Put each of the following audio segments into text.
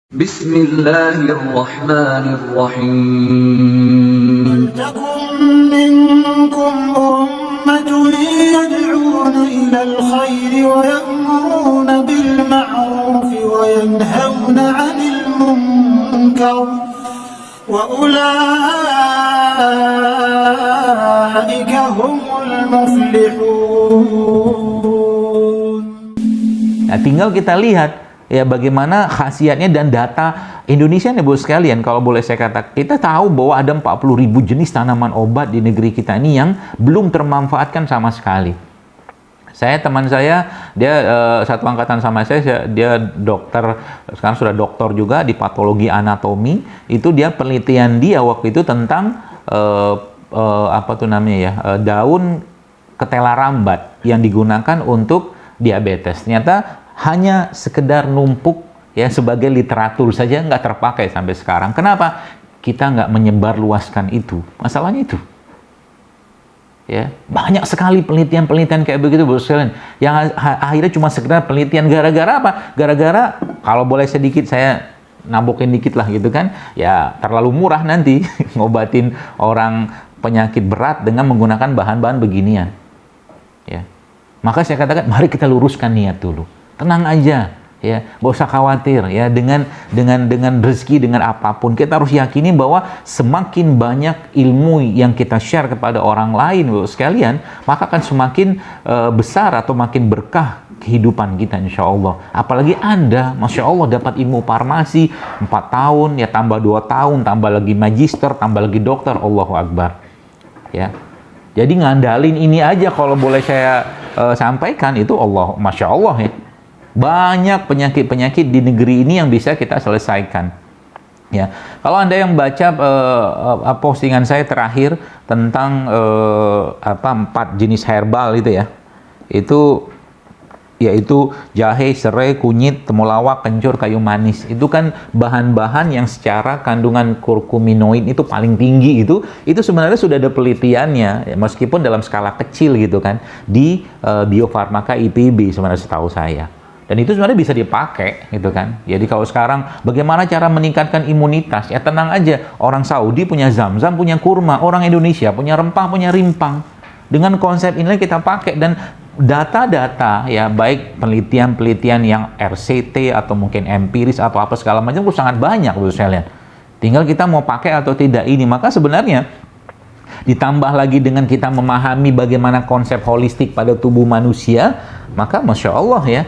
Bismillahirrahmanirrahim. ولتكن منكم أمة يدعون إلى الخير ويأمرون بالمعروف وينهون عن المنكر وأولئك هم المفلحون. Nah, tinggal kita lihat ya bagaimana khasiatnya dan data Indonesia nih, Bu sekalian. Kalau boleh saya katakan, kita tahu bahwa ada 40.000 jenis tanaman obat di negeri kita ini yang belum termanfaatkan sama sekali. Teman saya, dia satu angkatan sama saya, dia dokter, sekarang sudah doktor juga di patologi anatomi. Itu dia penelitian dia waktu itu tentang daun ketela rambat yang digunakan untuk diabetes. Ternyata hanya sekedar numpuk ya sebagai literatur saja, nggak terpakai sampai sekarang. Kenapa? Kita nggak menyebar luaskan itu. Masalahnya itu. Ya, banyak sekali penelitian-penelitian kayak begitu, Bu sekalian, yang akhirnya cuma sekedar penelitian. Gara-gara apa? Gara-gara, kalau boleh sedikit saya nambokin dikit lah gitu kan, ya terlalu murah nanti ngobatin orang penyakit berat dengan menggunakan bahan-bahan beginian. Ya. Maka saya katakan, mari kita luruskan niat dulu. Tenang aja, ya, gak usah khawatir, ya, dengan rezeki, dengan apapun kita harus yakini bahwa semakin banyak ilmu yang kita share kepada orang lain, Bu sekalian, maka akan semakin besar atau makin berkah kehidupan kita, insya Allah. Apalagi Anda, Masya Allah, dapat ilmu farmasi 4 tahun, ya tambah 2 tahun, tambah lagi magister, tambah lagi dokter, Allahu Akbar, ya. Jadi ngandalin ini aja, kalau boleh saya sampaikan, itu Allah, Masya Allah, ya. Banyak penyakit-penyakit di negeri ini yang bisa kita selesaikan. Ya, kalau Anda yang baca postingan saya terakhir tentang 4 jenis herbal itu ya, itu yaitu jahe, serai, kunyit, temulawak, kencur, kayu manis. Itu kan bahan-bahan yang secara kandungan kurkuminoid itu paling tinggi. Itu sebenarnya sudah ada penelitiannya, ya, meskipun dalam skala kecil gitu kan, di Bio Farmaka IPB sebenarnya setahu saya. Dan itu sebenarnya bisa dipakai gitu kan. Jadi kalau sekarang bagaimana cara meningkatkan imunitas? Ya tenang aja, orang Saudi punya zam-zam, punya kurma, orang Indonesia punya rempah, punya rimpang. Dengan konsep ini kita pakai, dan data-data ya, baik penelitian-penelitian yang RCT atau mungkin empiris atau apa segala macam, itu sangat banyak, Bu sekalian. Tinggal kita mau pakai atau tidak ini. Maka sebenarnya ditambah lagi dengan kita memahami bagaimana konsep holistik pada tubuh manusia, maka Masya Allah ya,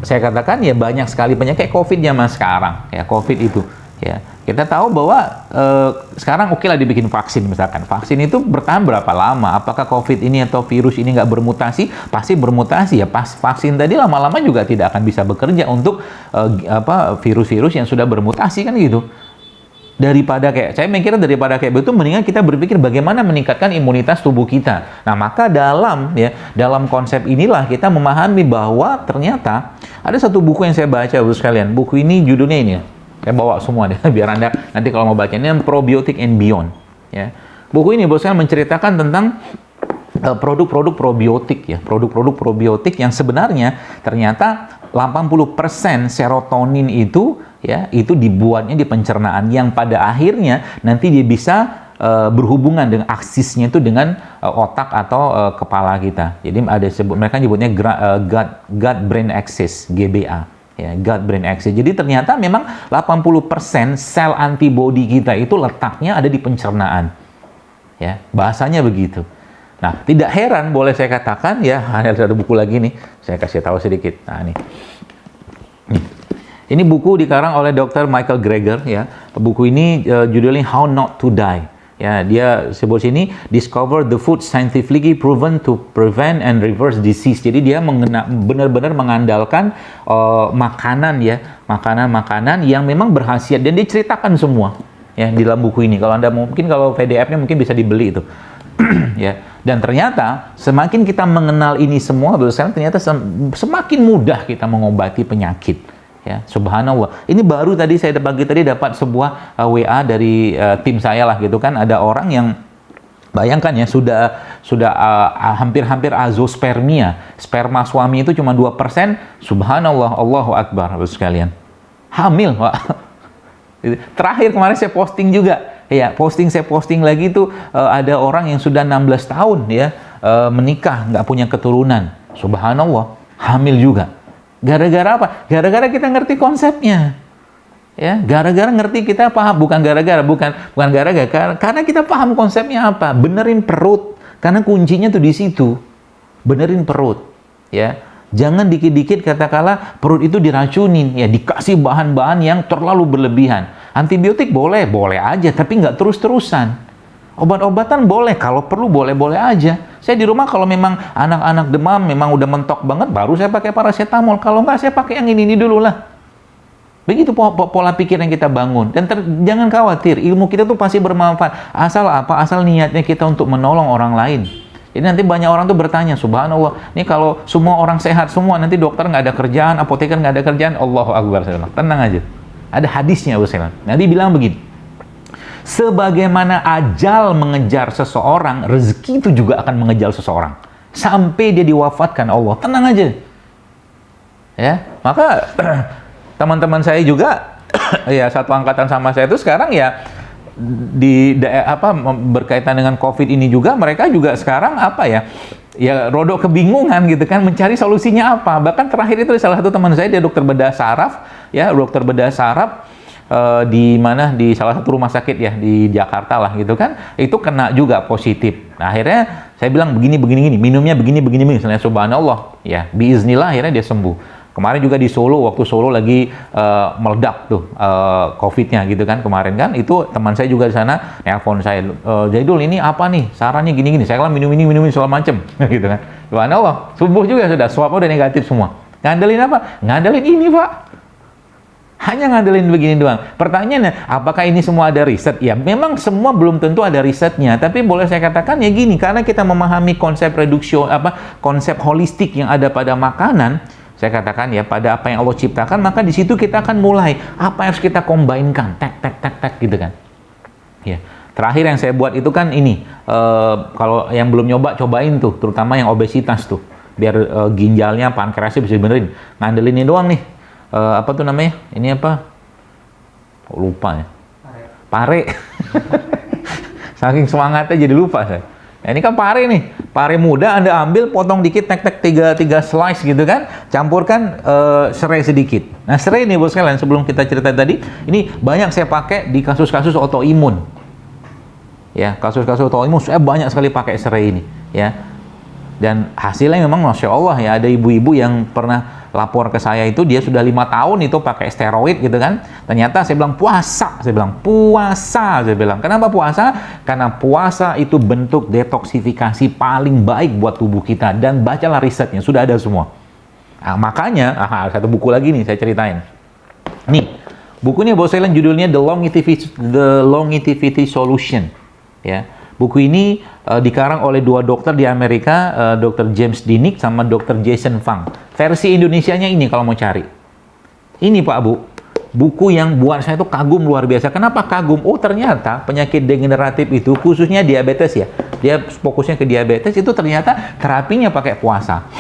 saya katakan ya banyak sekali penyakit COVID zaman sekarang ya, COVID itu ya, kita tahu bahwa sekarang oke lah dibikin vaksin, misalkan vaksin itu bertahan berapa lama, apakah COVID ini atau virus ini nggak bermutasi? Pasti bermutasi ya. Pas vaksin tadi lama-lama juga tidak akan bisa bekerja untuk virus-virus yang sudah bermutasi kan gitu. Daripada saya mikir daripada kayak begitu, mendingan kita berpikir bagaimana meningkatkan imunitas tubuh kita. Nah, maka dalam konsep inilah kita memahami bahwa ternyata ada satu buku yang saya baca, Bu sekalian. Buku ini judulnya ini ya. Saya bawa semua deh biar Anda nanti kalau mau baca, ini Probiotic and Beyond ya. Buku ini, Bu sekalian, menceritakan tentang produk-produk probiotik ya, produk-produk probiotik yang sebenarnya ternyata 80% serotonin itu ya, itu dibuatnya di pencernaan, yang pada akhirnya nanti dia bisa berhubungan dengan aksisnya itu dengan otak atau kepala kita. Jadi ada mereka nyebutnya gut brain axis, GBA ya, gut brain axis. Jadi ternyata memang 80% sel antibodi kita itu letaknya ada di pencernaan. Ya, bahasanya begitu. Nah, tidak heran boleh saya katakan ya, ada buku lagi nih, saya kasih tahu sedikit. Nah, nih. Ini buku dikarang oleh Dr. Michael Greger ya. Buku ini judulnya How Not to Die. Ya, dia sebut sini Discover the Food Scientifically Proven to Prevent and Reverse Disease. Jadi dia benar-benar mengandalkan makanan ya, makanan-makanan yang memang berkhasiat, dan diceritakan semua ya di dalam buku ini. Kalau Anda mungkin kalau PDF-nya mungkin bisa dibeli itu. Ya, dan ternyata semakin kita mengenal ini semua, ternyata semakin mudah kita mengobati penyakit. Ya, subhanallah. Ini baru tadi saya pagi tadi dapat sebuah WA dari tim saya lah gitu kan. Ada orang yang bayangkan ya, sudah hampir-hampir azospermia. Sperma suami itu cuma 2%. Subhanallah, Allahu Akbar, sekalian. hamil, Pak. Terakhir kemarin saya posting juga, ya saya posting lagi tuh ada orang yang sudah 16 tahun ya menikah nggak punya keturunan, subhanallah, hamil juga. Gara-gara apa? Gara-gara kita ngerti konsepnya, ya. Gara-gara ngerti kita paham, bukan gara-gara, karena kita paham konsepnya apa? Benerin perut, karena kuncinya tuh di situ, benerin perut, ya. Jangan dikit-dikit katakanlah perut itu diracunin, ya dikasih bahan-bahan yang terlalu berlebihan. Antibiotik boleh aja, tapi nggak terus-terusan. Obat-obatan boleh, kalau perlu boleh-boleh aja. Saya di rumah kalau memang anak-anak demam, memang udah mentok banget, baru saya pakai paracetamol. Kalau nggak, saya pakai yang ini dulu lah. Begitu pola pikir yang kita bangun. Dan jangan khawatir, ilmu kita tuh pasti bermanfaat. Asal apa? Asal niatnya kita untuk menolong orang lain. Jadi nanti banyak orang tuh bertanya, subhanallah, ini kalau semua orang sehat semua, nanti dokter nggak ada kerjaan, apoteker nggak ada kerjaan, Allahu Akbar. Tenang aja. Ada hadisnya, Abu Sailan. Nabi bilang begini, sebagaimana ajal mengejar seseorang, rezeki itu juga akan mengejar seseorang. Sampai dia diwafatkan Allah. Tenang aja. Ya, maka teman-teman saya juga, ya satu angkatan sama saya itu sekarang ya, berkaitan dengan COVID ini juga, mereka juga sekarang ya rodok kebingungan gitu kan, mencari solusinya apa. Bahkan terakhir itu salah satu teman saya, dia dokter bedah saraf, di salah satu rumah sakit ya di Jakarta lah gitu kan, itu kena juga positif. Nah, akhirnya saya bilang begini, minumnya begini, misalnya subhanallah, ya biiznillah akhirnya dia sembuh. Kemarin juga di Solo, waktu Solo lagi meledak tuh COVID-nya gitu kan kemarin kan, itu teman saya juga di sana nelpon saya, Jaidul ini apa nih sarannya gini, saya bilang minum segala macem gitu kan. Subhanallah, subuh juga sudah swab udah negatif semua. Ngandelin apa? Ngandelin ini, Pak. Hanya ngandelin begini doang. Pertanyaannya, apakah ini semua ada riset? Ya, memang semua belum tentu ada risetnya, tapi boleh saya katakan ya gini, karena kita memahami konsep konsep holistik yang ada pada makanan. Saya katakan ya, pada apa yang Allah ciptakan, maka di situ kita akan mulai apa yang harus kita combine-kan, tek gitu kan. Ya. Terakhir yang saya buat itu kan ini, kalau yang belum nyoba, cobain tuh, terutama yang obesitas tuh, biar ginjalnya, pankreasnya bisa benerin. Ngandelin ini doang nih, apa tuh namanya? Ini apa? Oh, lupa ya. Pare. Saking semangatnya jadi lupa saya. Nah, ini kan pare nih, pare muda Anda ambil, potong dikit, tek tiga slice gitu kan, campurkan serai sedikit. Nah, serai nih bos kalian, sebelum kita cerita tadi, ini banyak saya pakai di kasus-kasus autoimun. Ya, kasus-kasus autoimun saya banyak sekali pakai serai ini, ya. Dan hasilnya memang masya Allah ya, ada ibu-ibu yang pernah lapor ke saya itu dia sudah 5 tahun itu pakai steroid gitu kan. Ternyata saya bilang puasa, kenapa puasa? Karena puasa itu bentuk detoksifikasi paling baik buat tubuh kita, dan bacalah risetnya, sudah ada semua. Nah, makanya satu buku lagi nih saya ceritain. Nih, bukunya Bos Sailan judulnya The Longevity Solution, ya. Buku ini dikarang oleh 2 dokter di Amerika, Dr. James Dinick sama Dr. Jason Fung. Versi Indonesianya ini kalau mau cari. Ini Pak Bu, buku yang buat saya tuh kagum luar biasa. Kenapa kagum? Oh, ternyata penyakit degeneratif itu, khususnya diabetes ya, dia fokusnya ke diabetes, itu ternyata terapinya pakai puasa.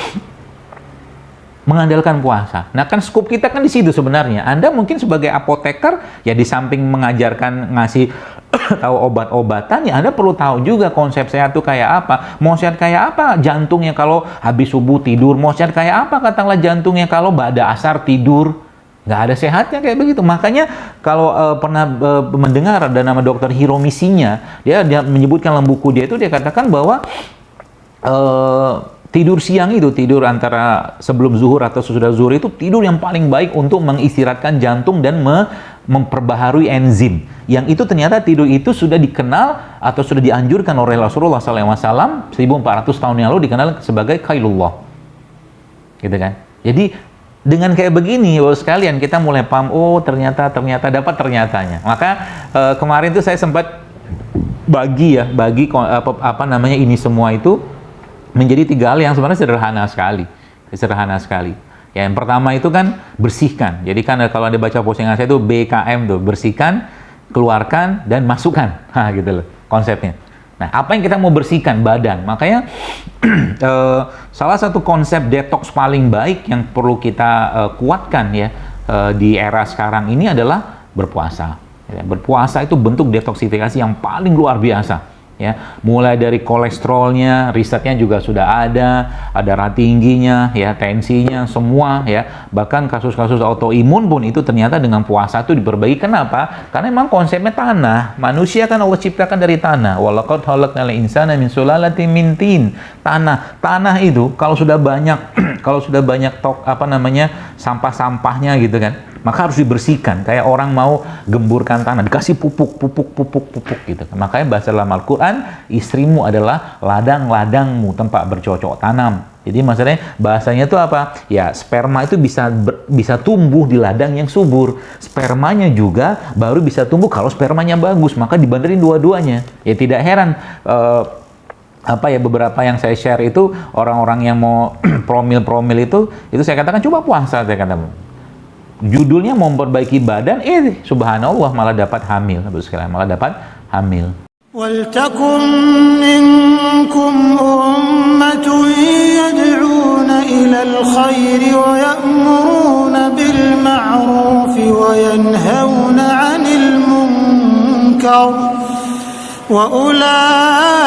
Mengandalkan puasa. Nah, kan scoop kita kan di situ sebenarnya. Anda mungkin sebagai apoteker, ya di samping mengajarkan ngasih tahu obat-obatan, ya Anda perlu tahu juga konsep sehat itu kayak apa. Mau sehat kayak apa jantungnya kalau habis subuh tidur, mau sehat kayak apa katakanlah jantungnya kalau pada asar tidur. Nggak ada sehatnya kayak begitu. Makanya kalau pernah mendengar ada nama Dr. Hiromi Shinya, dia menyebutkan dalam buku dia itu, dia katakan bahwa tidur siang itu, tidur antara sebelum zuhur atau sesudah zuhur itu tidur yang paling baik untuk mengistirahatkan jantung dan memperbaharui enzim. Yang itu ternyata tidur itu sudah dikenal atau sudah dianjurkan oleh Rasulullah SAW 1400 tahun yang lalu, dikenal sebagai Khairullah. Gitu kan? Jadi dengan kayak begini, Bapak sekalian, kita mulai paham, oh ternyata dapat ternyatanya. Maka kemarin itu saya sempat bagi ini semua itu menjadi 3 hal yang sebenarnya sederhana sekali. Ya, yang pertama itu kan bersihkan. Jadi kan kalau Anda baca postingan saya itu BKM tuh, bersihkan, keluarkan, dan masukkan. Gitu loh konsepnya. Nah, apa yang kita mau bersihkan? Badan. Makanya salah satu konsep detox paling baik yang perlu kita kuatkan ya, di era sekarang ini adalah berpuasa. Ya, berpuasa itu bentuk detoksifikasi yang paling luar biasa. Ya, mulai dari kolesterolnya, risetnya juga sudah ada darah tingginya, ya, tensinya, semua, ya, bahkan kasus-kasus autoimun pun itu ternyata dengan puasa itu diperbaiki. Kenapa? Karena memang konsepnya tanah, manusia kan Allah ciptakan dari tanah. Walaqad khalaqnal insana min sulalatin min tin. Tanah itu kalau sudah banyak sampah-sampahnya gitu kan, maka harus dibersihkan. Kayak orang mau gemburkan tanah, dikasih pupuk gitu. Makanya bahasa dalam Al-Quran, istrimu adalah ladang-ladangmu, tempat bercocok tanam. Jadi maksudnya bahasanya itu apa? Ya, sperma itu bisa tumbuh di ladang yang subur. Spermanya juga baru bisa tumbuh kalau spermanya bagus. Maka dibanderin dua-duanya. Ya tidak heran beberapa yang saya share itu orang-orang yang mau promil itu saya katakan coba puasa, saya katakan. Judulnya memperbaiki badan, subhanallah malah dapat hamil. Malah dapat hamil. وَلْتَكُنْ مِنْكُمْ أُمَّةٌ يَدْعُونَ إِلَى الْخَيْرِ وَيَأْمُرُونَ بِالْمَعْرُوفِ وَيَنْهَوْنَ عَنِ الْمُنْكَرِ وَأُولَٰئِكَ